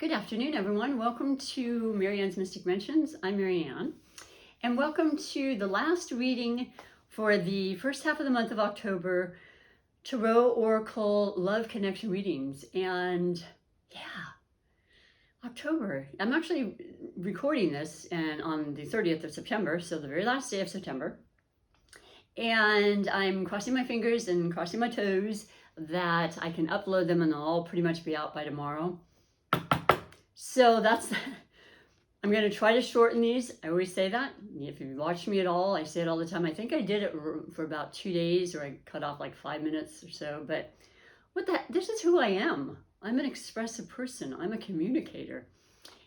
Good afternoon, everyone. Welcome to Marianne's Mystic Mentions. I'm Marianne, and welcome to the last reading for the first half of the month of October, Tarot Oracle Love Connection readings. And yeah, October. I'm actually recording this and on the 30th of September, so the very last day of September. And I'm crossing my fingers and crossing my toes that I can upload them and they'll all pretty much be out by tomorrow. So I'm going to try to shorten these. I always say that. If you watch me at all, I say it all the time. I think I did it for about 2 days, or I cut off like 5 minutes or so. But this is who I am. I'm an expressive person. I'm a communicator.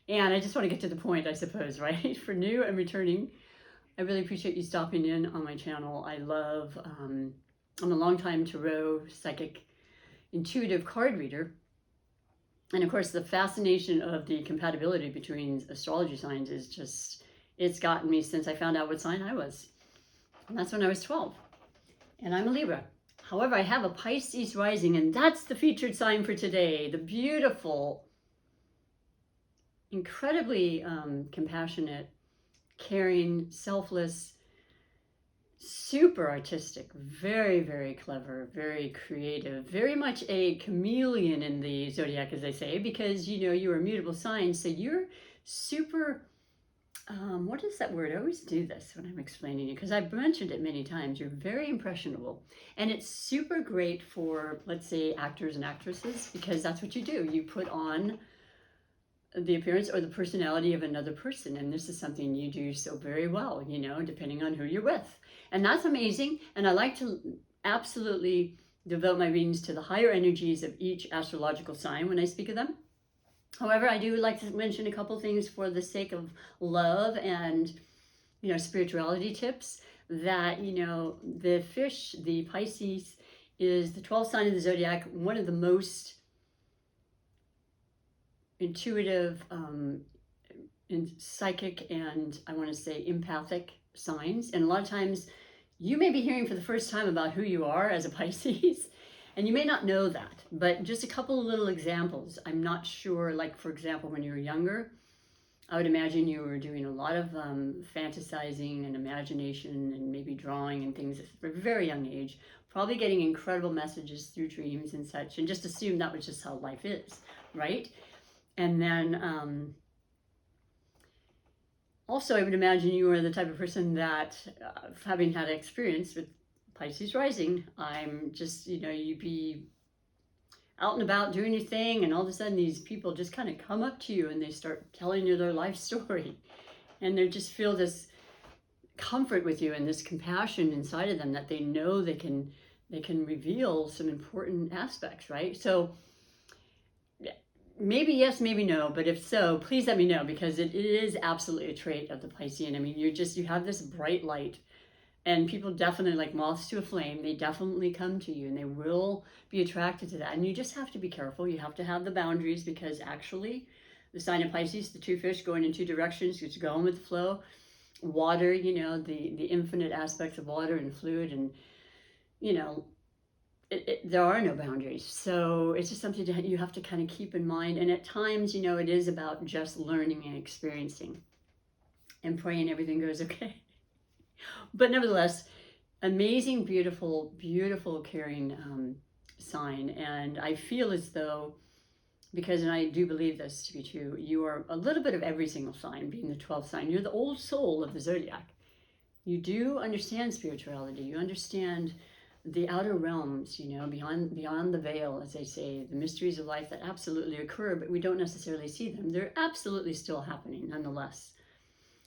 And I just want to get to the point, I suppose, right? For new and returning, I really appreciate you stopping in on my channel. I'm a longtime tarot, psychic, intuitive card reader. And of course, the fascination of the compatibility between astrology signs is just, it's gotten me since I found out what sign I was. And that's when I was 12. And I'm a Libra. However, I have a Pisces rising, and that's the featured sign for today. The beautiful, incredibly compassionate, caring, selfless, super artistic, very, very clever, very creative, very much a chameleon in the zodiac, as they say, because, you know, you're a mutable sign. So you're super, what is that word? I always do this when I'm explaining it because I've mentioned it many times. You're very impressionable. And it's super great for, let's say, actors and actresses, because that's what you do. You put on the appearance or the personality of another person. And this is something you do so very well, you know, depending on who you're with. And that's amazing. And I like to absolutely devote my readings to the higher energies of each astrological sign when I speak of them. However, I do like to mention a couple things for the sake of love and, you know, spirituality tips. That, you know, the fish, the Pisces, is the 12th sign of the zodiac, one of the most intuitive, psychic, and I want to say empathic signs. And a lot of times you may be hearing for the first time about who you are as a Pisces, and you may not know that, but just a couple of little examples. I'm not sure, like, for example, when you were younger, I would imagine you were doing a lot of fantasizing and imagination and maybe drawing and things at a very young age, probably getting incredible messages through dreams and such, and just assume that was just how life is, right? And then also, I would imagine you are the type of person that, having had experience with Pisces rising, I'm just, you know, you'd be out and about doing your thing, and all of a sudden these people just kind of come up to you and they start telling you their life story. And they just feel this comfort with you and this compassion inside of them that they know they can reveal some important aspects, right? So maybe yes, maybe no, but if so, please let me know, because it is absolutely a trait of the Piscean. I mean, you have this bright light, and people definitely, like moths to a flame, they definitely come to you and they will be attracted to that. And you just have to be careful. You have to have the boundaries, because actually the sign of Pisces, the two fish going in two directions, just going with the flow. Water, you know, the infinite aspects of water and fluid, and, you know, there are no boundaries. So it's just something that you have to kind of keep in mind. And at times, you know, it is about just learning and experiencing and praying everything goes okay. But nevertheless, amazing, beautiful, beautiful, caring sign. And I feel as though, because, and I do believe this to be true, you are a little bit of every single sign, being the 12th sign. You're the old soul of the zodiac. You do understand spirituality. You understand the outer realms, you know, beyond the veil, as they say, the mysteries of life that absolutely occur, but we don't necessarily see them. They're absolutely still happening nonetheless.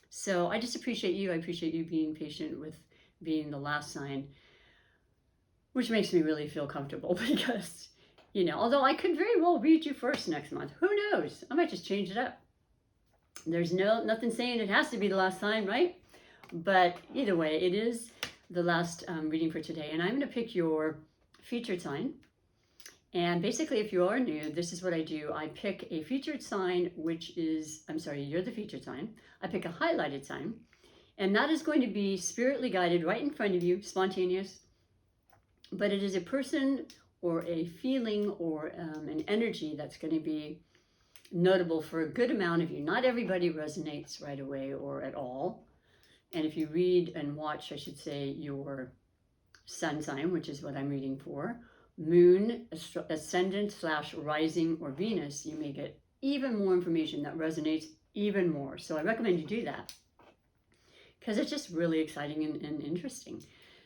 So I just appreciate you. I appreciate you being patient with being the last sign, which makes me really feel comfortable, because, you know, although I could very well read you first next month. Who knows? I might just change it up. There's nothing saying it has to be the last sign, right? But either way, it is the last reading for today, and I'm going to pick your featured sign. And basically, if you are new, this is what I do. I pick a featured sign, which is, I'm sorry, you're the featured sign. I pick a highlighted sign, and that is going to be spiritly guided right in front of you, spontaneous. But it is a person or a feeling or an energy that's going to be notable for a good amount of you. Not everybody resonates right away or at all. And if you read and watch, I should say, your sun sign, which is what I'm reading for, moon, ascendant / rising, or Venus, you may get even more information that resonates even more. So I recommend you do that because it's just really exciting and interesting.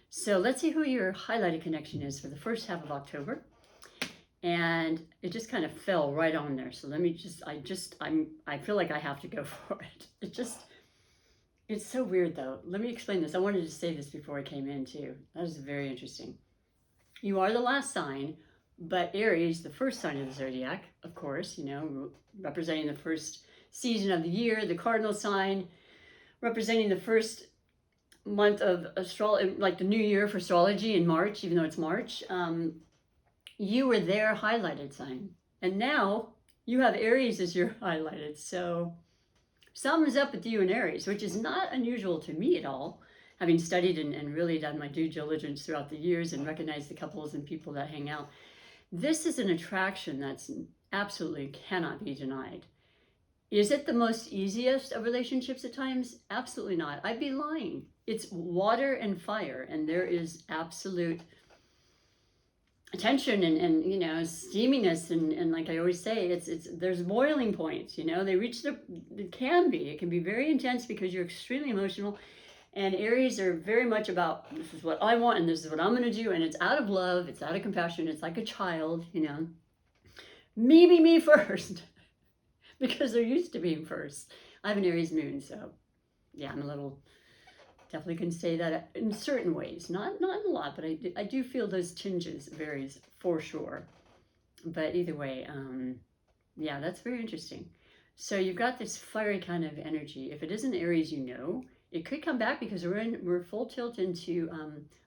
So let's see who your highlighted connection is for the first half of October. And it just kind of fell right on there. So let me I feel like I have to go for it. It's so weird though. Let me explain this. I wanted to say this before I came in too. That is very interesting. You are the last sign, but Aries, the first sign of the zodiac, of course, representing the first season of the year, the cardinal sign, representing the first month of astrology, like the new year for astrology in March, even though it's March. You were their highlighted sign. And now you have Aries as your highlighted. So something's up with you and Aries, which is not unusual to me at all, having studied and really done my due diligence throughout the years and recognized the couples and people that hang out. This is an attraction that's absolutely cannot be denied. Is it the most easiest of relationships at times? Absolutely not. I'd be lying. It's water and fire, and there is absolute tension and steaminess and like I always say, there's boiling points. They reach it can be very intense because you're extremely emotional, and Aries are very much about, this is what I want and this is what I'm going to do, and it's out of love, it's out of compassion, it's like a child, me first because they're used to being first. I have an Aries moon, so yeah, I'm a little, definitely can say that in certain ways, not in a lot, but I do feel those tinges varies for sure. But either way, yeah, that's very interesting. So you've got this fiery kind of energy. If it isn't Aries, it could come back because we're full tilt into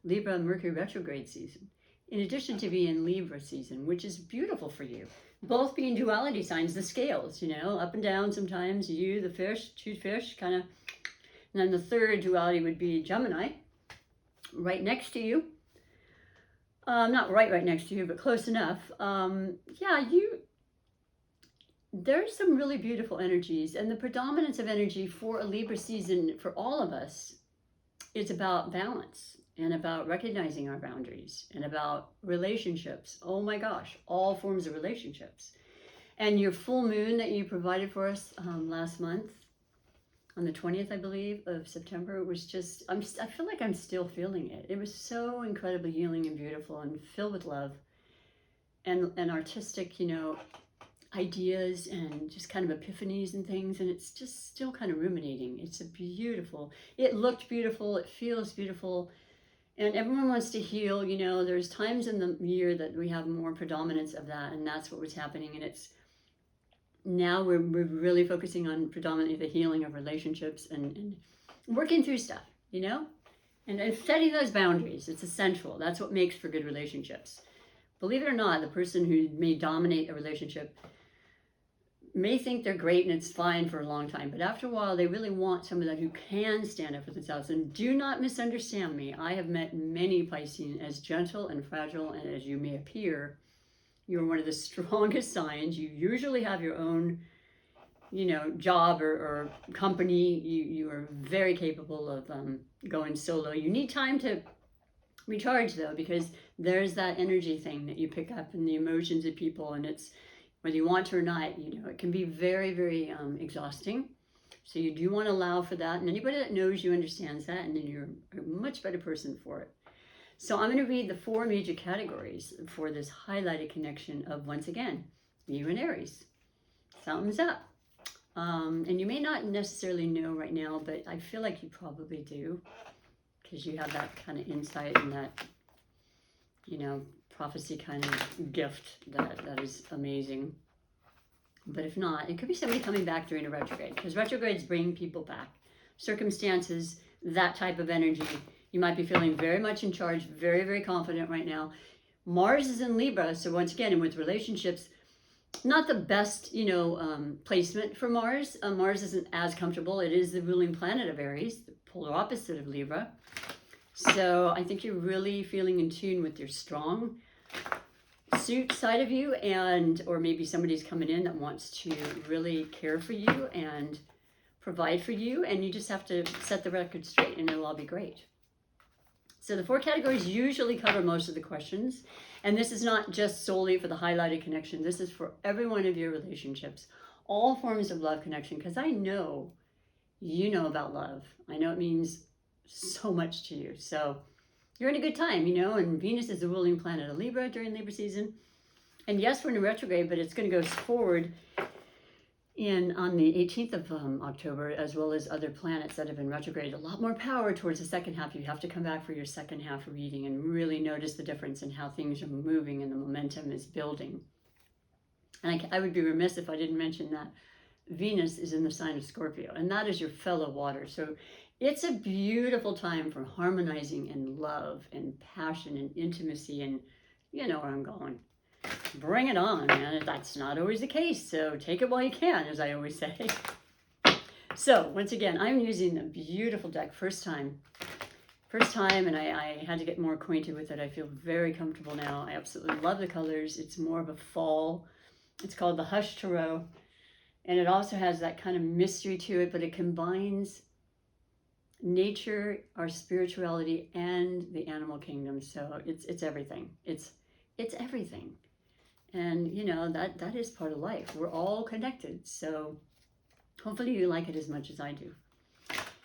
Libra Mercury retrograde season, in addition to being Libra season, which is beautiful for you. Both being duality signs, the scales, up and down sometimes. You, the fish, two fish, kind of. And then the third duality would be Gemini, right next to you. Not right next to you, but close enough. There's some really beautiful energies, and the predominance of energy for a Libra season for all of us is about balance and about recognizing our boundaries and about relationships. Oh my gosh, all forms of relationships. And your full moon that you provided for us last month, on the 20th, I believe, of September, it was just, I feel like I'm still feeling it. It was so incredibly healing and beautiful and filled with love and artistic, ideas and just kind of epiphanies and things. And it's just still kind of ruminating. It looked beautiful. It feels beautiful. And everyone wants to heal. There's times in the year that we have more predominance of that. And that's what was happening. And now we're really focusing on predominantly the healing of relationships and working through stuff, and setting those boundaries. It's essential. That's what makes for good relationships. Believe it or not, the person who may dominate a relationship may think they're great and it's fine for a long time, but after a while they really want someone who can stand up for themselves. And do not misunderstand me. I have met many Pisces as gentle and fragile and as you may appear. You're one of the strongest signs. You usually have your own, job or company. You are very capable of going solo. You need time to recharge though, because there's that energy thing that you pick up and the emotions of people, and it's whether you want to or not, it can be very, very exhausting. So you do want to allow for that, and anybody that knows you understands that, and then you're a much better person for it. So I'm going to read the 4 major categories for this highlighted connection of, once again, you and Aries. Something's up. And you may not necessarily know right now, but I feel like you probably do, because you have that kind of insight and that, prophecy kind of gift that is amazing. But if not, it could be somebody coming back during a retrograde, because retrogrades bring people back. Circumstances, that type of energy. You might be feeling very much in charge, very, very confident right now. Mars is in Libra, so once again, and with relationships, not the best, placement for Mars. Mars isn't as comfortable. It is the ruling planet of Aries, the polar opposite of Libra. So I think you're really feeling in tune with your strong suit side of you, and or maybe somebody's coming in that wants to really care for you and provide for you, and you just have to set the record straight and it'll all be great. So the 4 categories usually cover most of the questions, and this is not just solely for the highlighted connection. This is for every one of your relationships, all forms of love connection, because I know you know about love. I know it means so much to you. So you're in a good time, and Venus is the ruling planet of Libra during Libra season. And yes, we're in a retrograde, but it's going to go forward on the 18th of October, as well as other planets that have been retrograde. A lot more power towards the second half. You have to come back for your second half reading and really notice the difference in how things are moving and the momentum is building. And I would be remiss if I didn't mention that Venus is in the sign of Scorpio, and that is your fellow water. So it's a beautiful time for harmonizing and love and passion and intimacy, and you know where I'm going. Bring it on, man. That's not always the case, so take it while you can, as I always say. So once again, I'm using the beautiful deck first time, and I had to get more acquainted with it. I feel very comfortable now. I absolutely love the colors. It's more of a fall. It's called the Hush Tarot, and it also has that kind of mystery to it, but it combines nature, our spirituality, and the animal kingdom. So it's everything. It's everything. And that is part of life. We're all connected. So hopefully you like it as much as I do.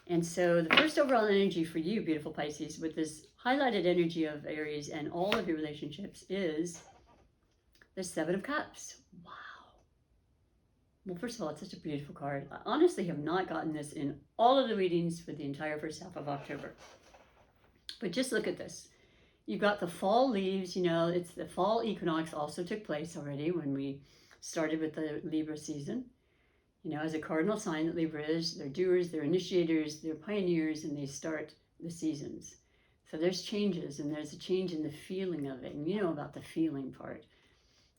And so the first overall energy for you, beautiful Pisces, with this highlighted energy of Aries and all of your relationships, is the 7 of Cups. Wow. Well, first of all, it's such a beautiful card. I honestly have not gotten this in all of the readings for the entire first half of October. But just look at this. You've got the fall leaves, it's the fall equinox also took place already when we started with the Libra season. As a cardinal sign that Libra is, they're doers, they're initiators, they're pioneers, and they start the seasons. So there's changes, and there's a change in the feeling of it. And you know about the feeling part.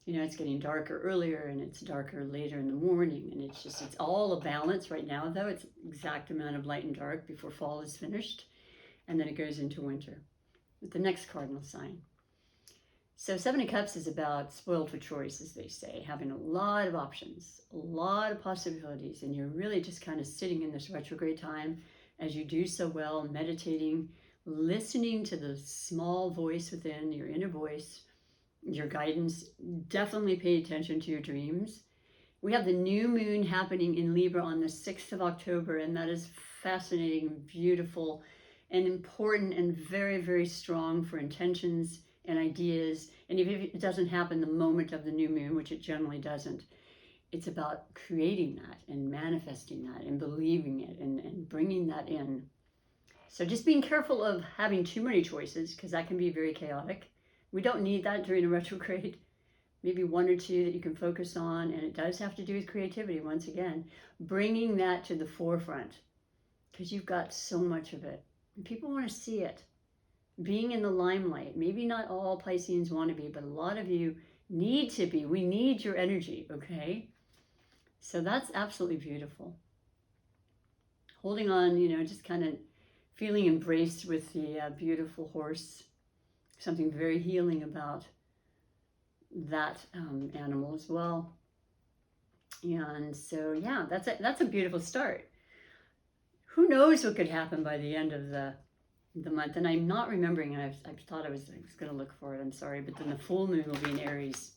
It's getting darker earlier and it's darker later in the morning. And it's all a balance right now, though. It's exact amount of light and dark before fall is finished. And then it goes into winter with the next cardinal sign. So 7 of Cups is about spoiled for choice, as they say, having a lot of options, a lot of possibilities. And you're really just kind of sitting in this retrograde time as you do so well, meditating, listening to the small voice within, your inner voice, your guidance. Definitely pay attention to your dreams. We have the new moon happening in Libra on the 6th of October, and that is fascinating, beautiful, and important, and very, very strong for intentions and ideas. And if it doesn't happen the moment of the new moon, which it generally doesn't, it's about creating that and manifesting that and believing it and bringing that in. So just being careful of having too many choices, because that can be very chaotic. We don't need that during a retrograde. Maybe 1 or 2 that you can focus on, and it does have to do with creativity, once again, bringing that to the forefront, because you've got so much of it. And people want to see it. Being in the limelight. Maybe not all Pisceans want to be, but a lot of you need to be. We need your energy, okay? So that's absolutely beautiful. Holding on, just kind of feeling embraced with the beautiful horse. Something very healing about that animal as well. And so, yeah, that's a beautiful start. Who knows what could happen by the end of the month? And I'm not remembering, and I thought I was going to look for it, I'm sorry, but then the full moon will be in Aries.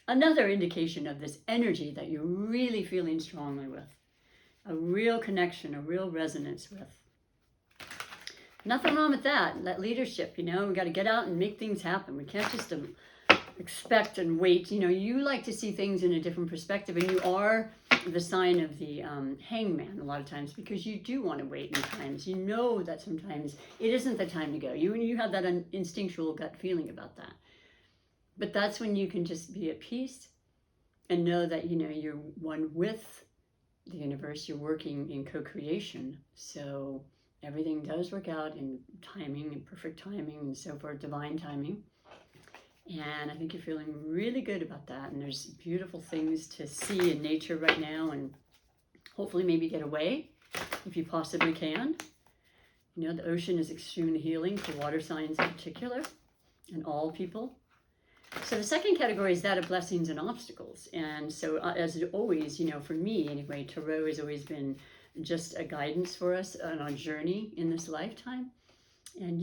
Another indication of this energy that you're really feeling strongly with. A real connection, a real resonance with. Nothing wrong with that. That leadership, we got to get out and make things happen. We can't just expect and wait. You like to see things in a different perspective, and you are the sign of the hangman a lot of times, because you do want to wait in times. You know that sometimes it isn't the time to go. You have that instinctual gut feeling about that. But that's when you can just be at peace and know that, you're one with the universe. You're working in co-creation. So everything does work out in timing, and perfect timing, and so forth, divine timing. And I think you're feeling really good about that. And there's beautiful things to see in nature right now, and hopefully maybe get away if you possibly can. The ocean is extremely healing for water signs in particular, and all people. So the second category is that of blessings and obstacles. And so as always, for me anyway, Tarot has always been just a guidance for us on our journey in this lifetime. And,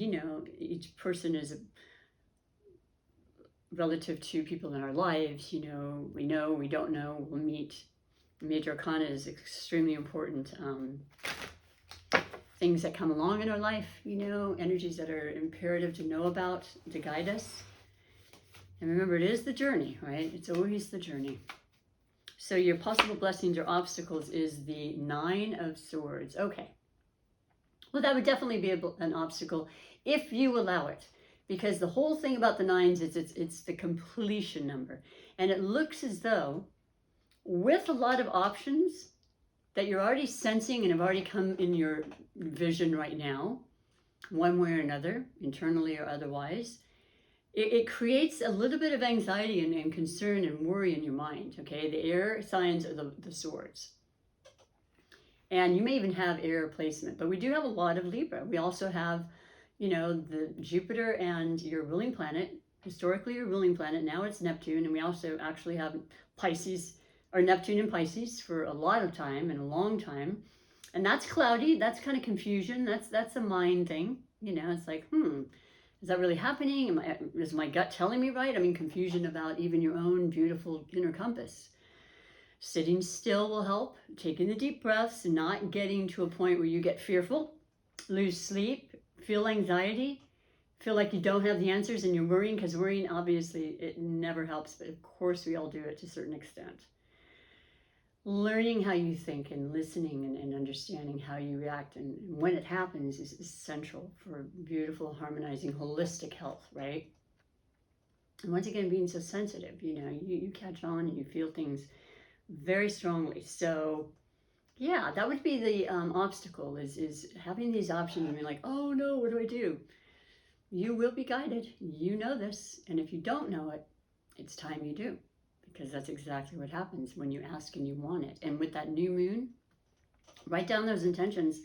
each person is relative to people in our lives. We know, we don't know, we'll meet. Major arcana is extremely important. Things that come along in our life, energies that are imperative to know about, to guide us. And remember, it is the journey, right? It's always the journey. So your possible blessings or obstacles is the 9 of Swords. Okay. Well, that would definitely be an obstacle if you allow it. Because the whole thing about the 9s is it's the completion number. And it looks as though, with a lot of options that you're already sensing and have already come in your vision right now, one way or another, internally or otherwise, it creates a little bit of anxiety and concern and worry in your mind, okay? The air signs are the swords. And you may even have air placement, but we do have a lot of Libra. We also have, the Jupiter and your ruling planet, historically your ruling planet, now it's Neptune, and we also actually have Pisces, or Neptune and Pisces for a lot of time and a long time. And that's cloudy, that's kind of confusion, that's a mind thing, it's like, is that really happening? Is my gut telling me right? I mean, confusion about even your own beautiful inner compass. Sitting still will help, taking the deep breaths, not getting to a point where you get fearful, lose sleep, feel anxiety, feel like you don't have the answers and you're worrying, because worrying, obviously, it never helps, but of course we all do it to a certain extent. Learning how you think and listening and understanding how you react and when it happens is essential for beautiful, harmonizing, holistic health, right? And once again, being so sensitive, you catch on and you feel things very strongly. So yeah, that would be the obstacle is having these options and being like, oh no, what do I do? You will be guided. You know this. And if you don't know it, it's time you do. Because that's exactly what happens when you ask and you want it. And with that new moon, write down those intentions.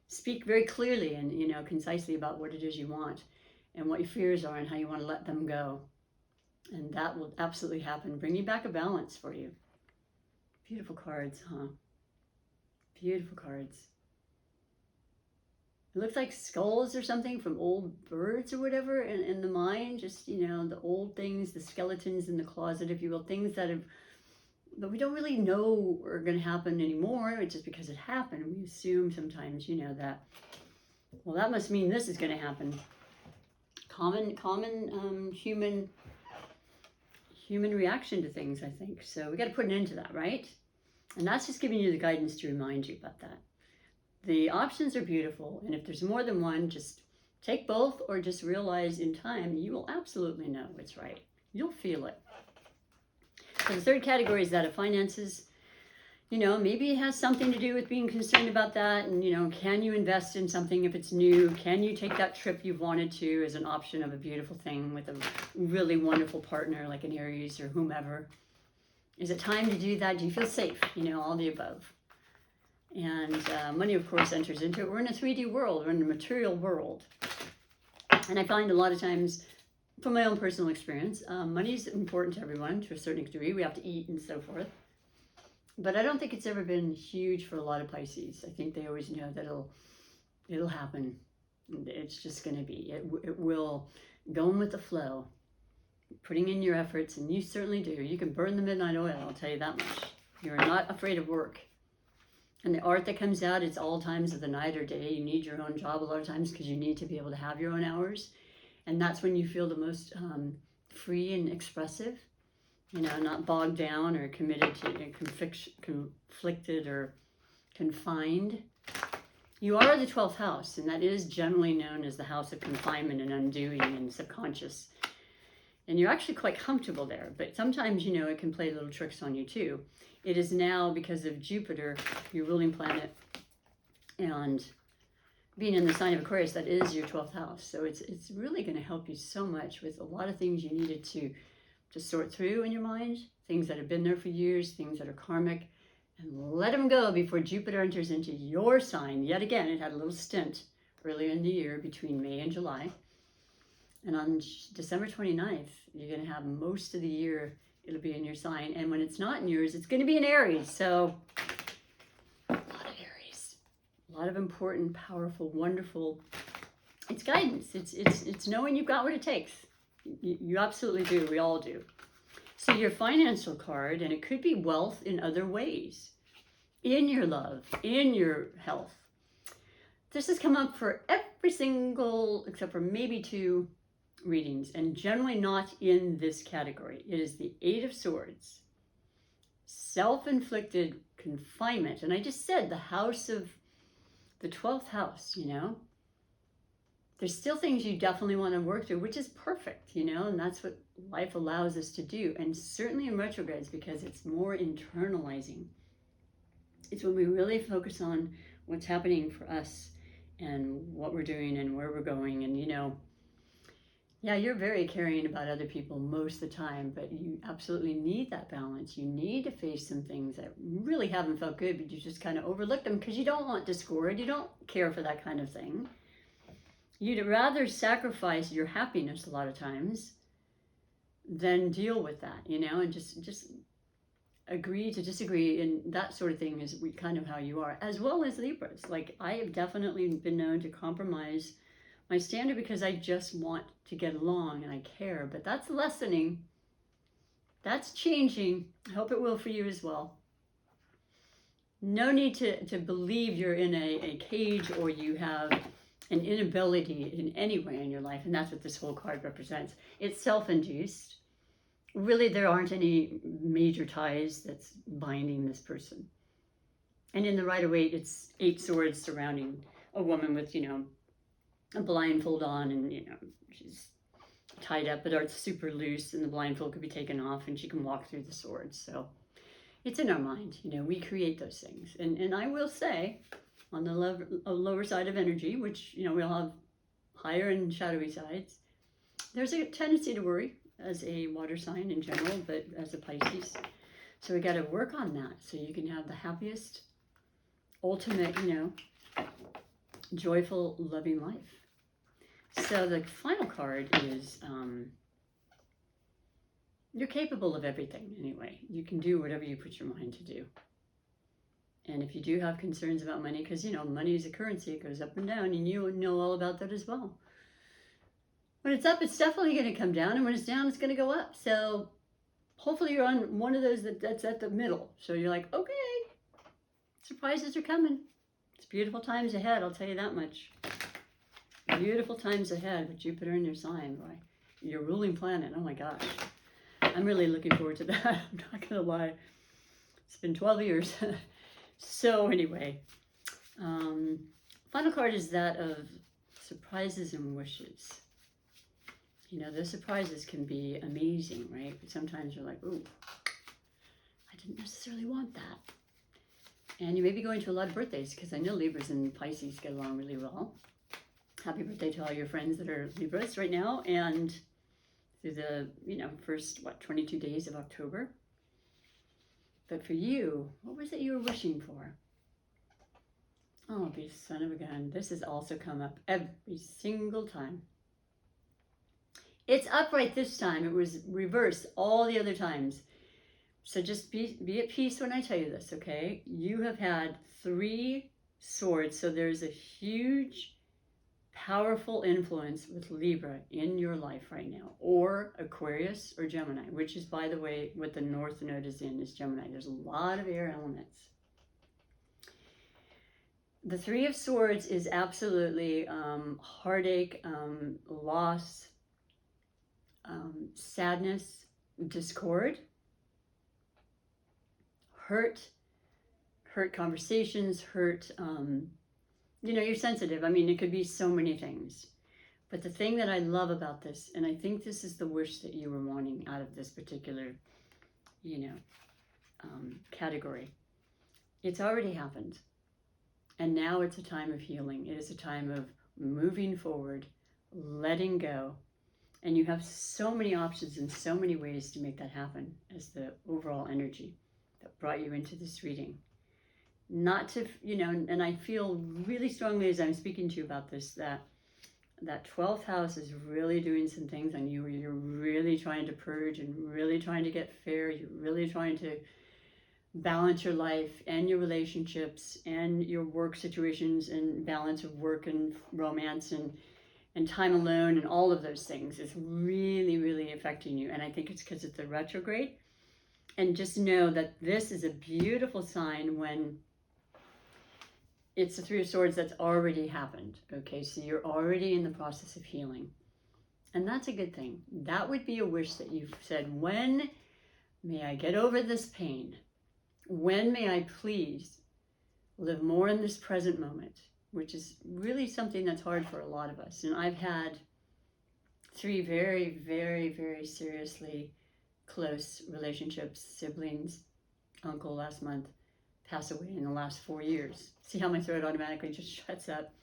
Speak very clearly and, concisely about what it is you want and what your fears are and how you want to let them go. And that will absolutely happen. Bringing back a balance for you. Beautiful cards, huh? Beautiful cards. It looks like skulls or something from old birds or whatever in the mind. Just, the old things, the skeletons in the closet, if you will, things that we don't really know are going to happen anymore. It's just because it happened. We assume sometimes, that, well, that must mean this is going to happen. Common human reaction to things, I think. So we got to put an end to that, right? And that's just giving you the guidance to remind you about that. The options are beautiful, and if there's more than one, just take both, or just realize in time you will absolutely know what's right. You'll feel it. So the third category is that of finances. Maybe it has something to do with being concerned about that, and can you invest in something if it's new? Can you take that trip you've wanted to as an option of a beautiful thing with a really wonderful partner like an Aries or whomever? Is it time to do that? Do you feel safe? All the above. And money, of course, enters into it. We're in a 3D world. We're in a material world. And I find a lot of times, from my own personal experience, money is important to everyone to a certain degree. We have to eat and so forth. But I don't think it's ever been huge for a lot of Pisces. I think they always know that it'll happen. It's just going to be. It will, going with the flow, putting in your efforts, and you certainly do. You can burn the midnight oil, I'll tell you that much. You're not afraid of work. And the art that comes out, it's all times of the night or day. You need your own job a lot of times because you need to be able to have your own hours. And that's when you feel the most free and expressive, not bogged down or committed to conflicted or confined. You are the 12th house, and that is generally known as the house of confinement and undoing and subconscious. And you're actually quite comfortable there, but sometimes, it can play little tricks on you too. It is now, because of Jupiter, your ruling planet, and being in the sign of Aquarius, that is your 12th house. So it's really going to help you so much with a lot of things you needed to sort through in your mind, things that have been there for years, things that are karmic, and let them go before Jupiter enters into your sign. Yet again, it had a little stint earlier in the year between May and July. And on December 29th, you're going to have most of the year, it'll be in your sign. And when it's not in yours, it's going to be in Aries. So a lot of Aries, a lot of important, powerful, wonderful, it's guidance. It's knowing you've got what it takes. You absolutely do. We all do. So your financial card, and it could be wealth in other ways, in your love, in your health. This has come up for every single, except for maybe 2 readings, and generally not in this category. It is the 8 of Swords, self-inflicted confinement. And I just said the house of the 12th house, you know. There's still things you definitely want to work through, which is perfect, you know, and that's what life allows us to do. And certainly in retrogrades, because it's more internalizing. It's when we really focus on what's happening for us and what we're doing and where we're going. And, you know, yeah, you're very caring about other people most of the time, but you absolutely need that balance. You need to face some things that really haven't felt good, but you just kind of overlook them because you don't want discord. You don't care for that kind of thing. You'd rather sacrifice your happiness a lot of times than deal with that, you know, and just agree to disagree. And that sort of thing is kind of how you are, as well as Libras. Like, I have definitely been known to compromise my standard because I just want to get along and I care. But that's lessening. That's changing. I hope it will for you as well. No need to believe you're in a cage or you have an inability in any way in your life. And that's what this whole card represents. It's self-induced. Really, there aren't any major ties that's binding this person. And in the Rider-Waite, it's 8 swords surrounding a woman with, you know, a blindfold on, and, you know, she's tied up, but it's super loose, and the blindfold could be taken off, and she can walk through the swords. So it's in our mind, you know, we create those things. And I will say, on the lower side of energy, which, you know, we all have higher and shadowy sides, there's a tendency to worry as a water sign in general, but as a Pisces. So we got to work on that so you can have the happiest, ultimate, you know, joyful, loving life. So the final card is, you're capable of everything anyway. You can do whatever you put your mind to do. And if you do have concerns about money, because, you know, money is a currency, it goes up and down, and you know all about that as well. When it's up, it's definitely going to come down, and when it's down, it's going to go up. So hopefully you're on one of those that's at the middle. So you're like, okay, surprises are coming. It's beautiful times ahead, I'll tell you that much. Beautiful times ahead with Jupiter in your sign, boy. Your ruling planet, oh my gosh. I'm really looking forward to that. I'm not going to lie. It's been 12 years. So anyway, final card is that of surprises and wishes. You know, those surprises can be amazing, right? But sometimes you're like, ooh, I didn't necessarily want that. And you may be going to a lot of birthdays, because I know Libras and Pisces get along really well. Happy birthday to all your friends that are Libras right now, and through the, you know, first, 22 days of October. But for you, what was it you were wishing for? Oh, be son of a gun. This has also come up every single time. It's upright this time. It was reversed all the other times. So just be at peace when I tell you this, okay? You have had 3 swords, so there's a huge, powerful influence with Libra in your life right now, or Aquarius or Gemini, which is, by the way, what the North Node is in, is Gemini. There's a lot of air elements. The 3 of Swords is absolutely heartache, loss, sadness, discord, hurt conversations, hurt, you know, you're sensitive. I mean, it could be so many things. But the thing that I love about this, and I think this is the wish that you were wanting out of this particular, you know, category, it's already happened. And now it's a time of healing. It is a time of moving forward, letting go. And you have so many options and so many ways to make that happen as the overall energy that brought you into this reading. Not to, you know, and I feel really strongly as I'm speaking to you about this, that That 12th house is really doing some things on you where you're really trying to purge and really trying to get fair. You're really trying to balance your life and your relationships and your work situations, and balance of work and romance and time alone and all of those things is really, really affecting you. And I think it's because it's a retrograde. And just know that this is a beautiful sign when it's the Three of Swords that's already happened. Okay, so you're already in the process of healing. And that's a good thing. That would be a wish that you've said, when may I get over this pain? When may I please live more in this present moment? Which is really something that's hard for a lot of us. And I've had 3 very, very, very seriously close relationships, siblings, uncle last month, pass away in the last 4 years. See how my throat automatically just shuts up?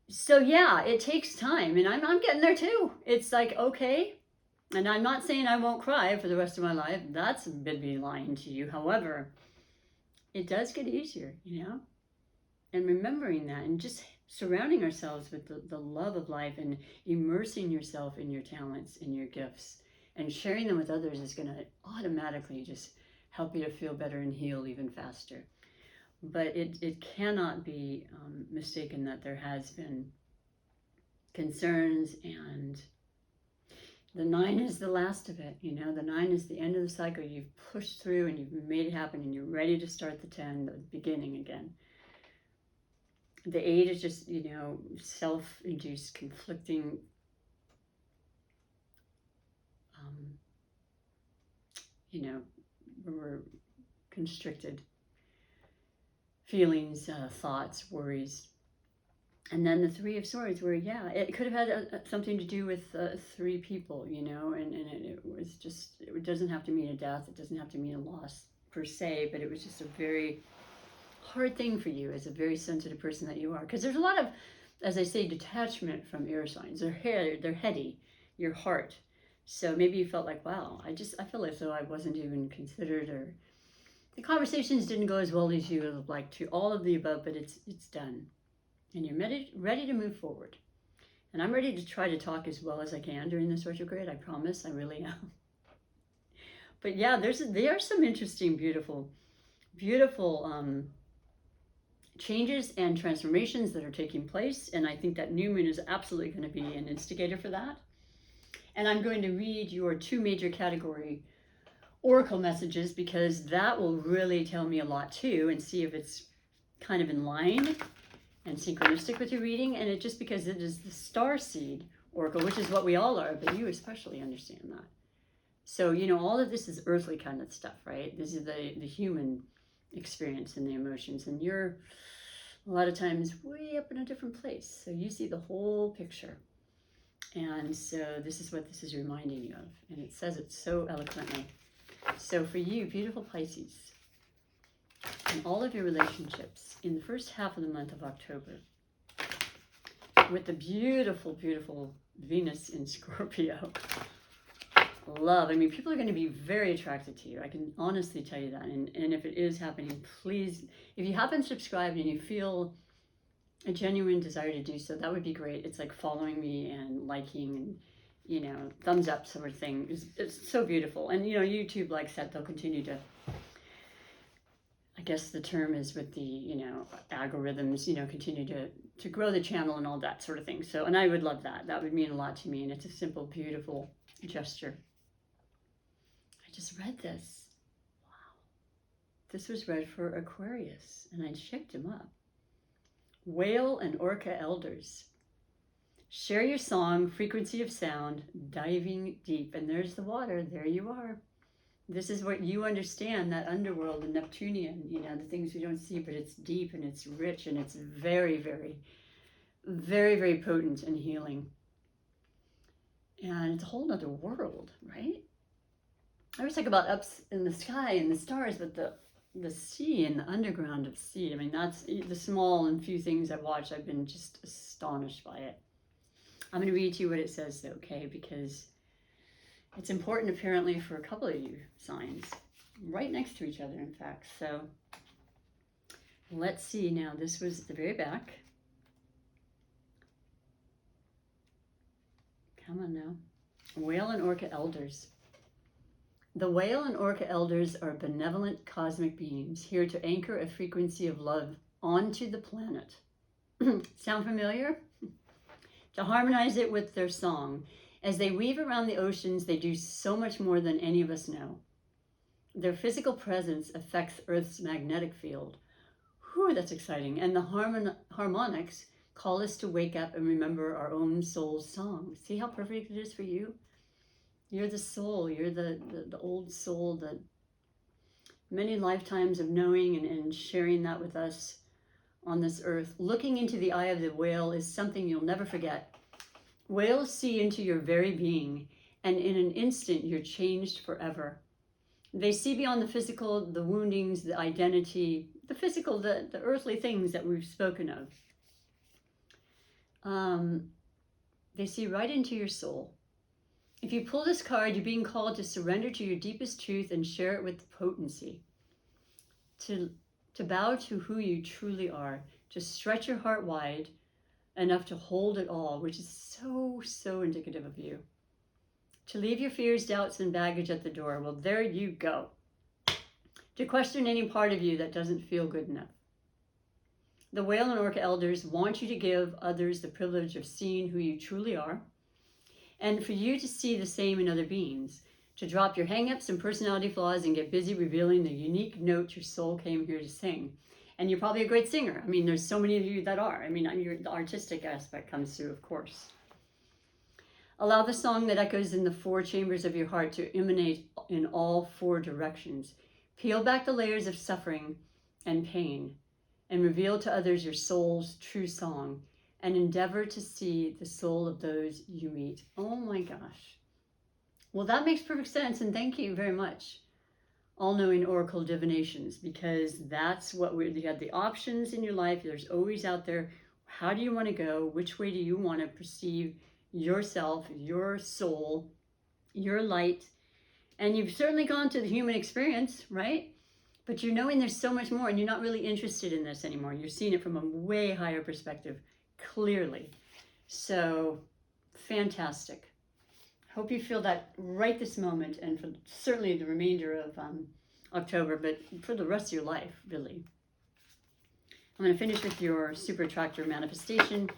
So yeah, it takes time, and I'm getting there too. It's like, okay, and I'm not saying I won't cry for the rest of my life. That's a bit be lying to you. However, it does get easier, you know? And remembering that and just surrounding ourselves with the love of life and immersing yourself in your talents and your gifts and sharing them with others is going to automatically just help you to feel better and heal even faster. But it cannot be mistaken that there has been concerns, and the 9 is the last of it. You know, the 9 is the end of the cycle. You've pushed through and you've made it happen, and you're ready to start the 10, the beginning again. The 8 is just, you know, self-induced, conflicting, you know, we're constricted feelings, thoughts, worries. And then the 3 of Swords, where, yeah, it could have had something to do with 3 people, you know, and it was just, it doesn't have to mean a death, it doesn't have to mean a loss per se, but it was just a very hard thing for you as a very sensitive person that you are. Because there's a lot of, as I say, detachment from air signs. They're heady, your heart. So maybe you felt like, wow, I feel as though I wasn't even considered, or the conversations didn't go as well as you would have liked to. All of the above, but it's done. And you're ready to move forward. And I'm ready to try to talk as well as I can during this retrograde. I promise, I really am. But yeah, there are some interesting, beautiful changes and transformations that are taking place. And I think that new moon is absolutely going to be an instigator for that. And I'm going to read your 2 major category oracle messages, because that will really tell me a lot too, and see if it's kind of in line and synchronistic with your reading. And it just because it is the star seed oracle, which is what we all are, but you especially understand that. So, you know, all of this is earthly kind of stuff, right? This is the human experience and the emotions, and you're a lot of times way up in a different place. So you see the whole picture. And so this is what this is reminding you of. And it says it so eloquently. So for you, beautiful Pisces, in all of your relationships, in the first half of the month of October, with the beautiful, beautiful Venus in Scorpio, love. I mean, people are going to be very attracted to you. I can honestly tell you that. And if it is happening, please, if you haven't subscribed and you feel a genuine desire to do so, that would be great. It's like following me and liking and, you know, thumbs up sort of thing. It's so beautiful. And, you know, YouTube likes that. They'll continue to, I guess the term is with the, you know, algorithms, you know, continue to grow the channel and all that sort of thing. So, and I would love that. That would mean a lot to me. And it's a simple, beautiful gesture. I just read this. Wow. This was read for Aquarius, and I checked him up. Whale and Orca elders. Share your song, frequency of sound, diving deep. And there's the water. There you are. This is what you understand, that underworld, the Neptunian, you know, the things we don't see, but it's deep and it's rich and it's very, very, very, very potent and healing. And it's a whole other world, right? I always talk about ups in the sky and the stars, but the sea and the underground of sea. I mean, that's the small and few things I've watched. I've been just astonished by it. I'm going to read to you what it says, though, okay? Because it's important, apparently, for a couple of you signs. Right next to each other, in fact. So, let's see now. This was at the very back. Come on now. Whale and Orca Elders. The whale and orca elders are benevolent cosmic beings here to anchor a frequency of love onto the planet. Sound familiar? To harmonize it with their song. As they weave around the oceans, they do so much more than any of us know. Their physical presence affects Earth's magnetic field. Whew, that's exciting. And the harmonics call us to wake up and remember our own soul's song. See how perfect it is for you? You're the soul, you're the old soul that many lifetimes of knowing and sharing that with us on this earth. Looking into the eye of the whale is something you'll never forget. Whales see into your very being, and in an instant you're changed forever. They see beyond the physical, the woundings, the identity, the physical, the earthly things that we've spoken of. They see right into your soul. If you pull this card, you're being called to surrender to your deepest truth and share it with potency. To bow to who you truly are. To stretch your heart wide enough to hold it all, which is so, so indicative of you. To leave your fears, doubts, and baggage at the door. Well, there you go. To question any part of you that doesn't feel good enough. The whale and orca elders want you to give others the privilege of seeing who you truly are, and for you to see the same in other beings, to drop your hang-ups and personality flaws and get busy revealing the unique note your soul came here to sing. And you're probably a great singer. I mean, there's so many of you that are. I mean, the artistic aspect comes through, of course. Allow the song that echoes in the 4 chambers of your heart to emanate in all 4 directions. Peel back the layers of suffering and pain and reveal to others your soul's true song, and endeavor to see the soul of those you meet. Oh my gosh. Well, that makes perfect sense, and thank you very much, all-knowing oracle divinations, because that's what you have the options in your life. There's always out there. How do you want to go? Which way do you want to perceive yourself, your soul, your light? And you've certainly gone to the human experience, right? But you're knowing there's so much more, and you're not really interested in this anymore. You're seeing it from a way higher perspective, clearly. So, fantastic. Hope you feel that right this moment, and for certainly the remainder of October, but for the rest of your life, really. I'm going to finish with your super attractor manifestation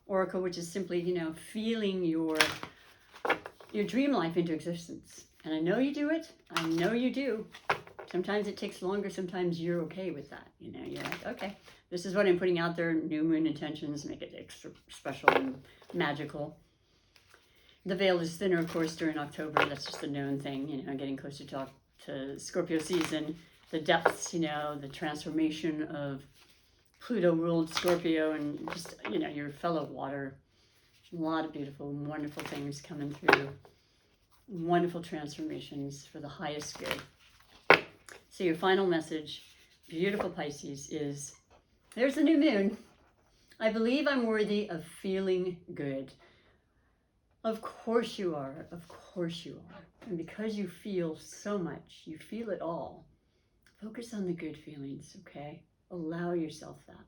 oracle, which is simply, feeling your dream life into existence. And I know you do it. I know you do. Sometimes it takes longer. Sometimes you're okay with that. You're like, okay, this is what I'm putting out there. New moon intentions make it extra special and magical. The veil is thinner, of course, during October. That's just a known thing, getting closer to Scorpio season. The depths, the transformation of Pluto ruled Scorpio, and just, your fellow water. A lot of beautiful, wonderful things coming through. Wonderful transformations for the highest good. So your final message, beautiful Pisces, is, there's the new moon. I believe I'm worthy of feeling good. Of course you are. Of course you are. And because you feel so much, you feel it all. Focus on the good feelings, okay? Allow yourself that.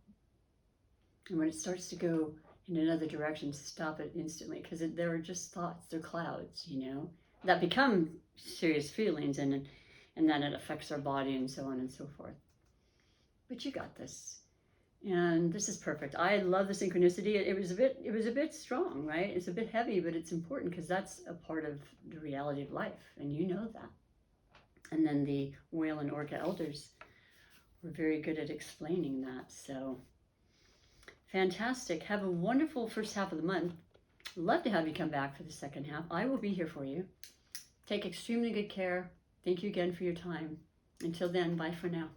And when it starts to go in another direction, stop it instantly, because there are just thoughts, they're clouds, that become serious feelings, and then it affects our body and so on and so forth. But you got this. And this is perfect. I love the synchronicity. It was a bit strong, right? It's a bit heavy, but it's important because that's a part of the reality of life, and you know that. And then the whale and orca elders were very good at explaining that. So fantastic. Have a wonderful first half of the month. Love to have you come back for the second half. I will be here for you. Take extremely good care. Thank you again for your time. Until then, bye for now.